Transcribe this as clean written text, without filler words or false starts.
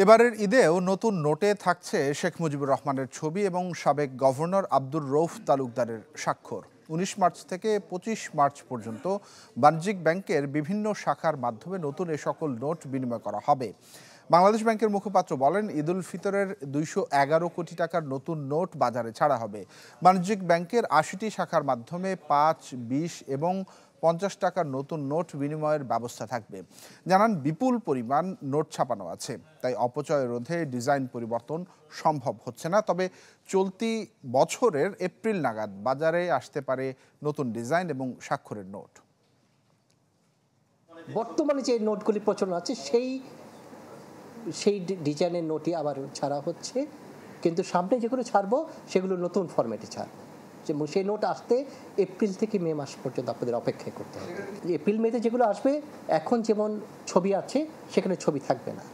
এবারের ঈদেও নতুন নোটে থাকছে শেখ মুজিবুর রহমানের ছবি এবং সাবেক গভর্নর আব্দুর রৌফ তালুকদারের স্বাক্ষর। ১৯ মার্চ থেকে ২৫ মার্চ পর্যন্ত বাণিজ্যিক ব্যাংকের বিভিন্ন শাখার মাধ্যমে নতুন এ সকল নোট বিনিময় করা হবে। বাংলাদেশ ব্যাংকের মুখপাত্র বলেন, ঈদুল ফিতরের ২১১ কোটি টাকার নতুন নোট বাজারে ছাড়া হবে। বাণিজ্যিক ব্যাংকের ৮০টি শাখার মাধ্যমে ৫, ২০ এবং ৫০ টাকার নতুন নোট বিনিময়ের ব্যবস্থা থাকবে। জানান, বিপুল পরিমাণ নোট ছাপানো আছে, তাই অপচয় রোধে ডিজাইন পরিবর্তন সম্ভব হচ্ছে না। তবে চলতি বছরের এপ্রিল নাগাদ বাজারে আসতে পারে নতুন ডিজাইন এবং স্বাক্ষরের নোট। বর্তমানে যে নোটগুলি প্রচলন আছে সেই ডিজাইনের নোটই আবার ছাড়া হচ্ছে, কিন্তু সামনে যেগুলো ছাড়বো সেগুলো নতুন ফরম্যাটে ছাড়বো। সেই নোট আসতে এপ্রিল থেকে মে মাস পর্যন্ত আপনাদের অপেক্ষা করতে হবে। এপ্রিল মেতে যেগুলো আসবে এখন যেমন ছবি আছে সেখানে ছবি থাকবে না।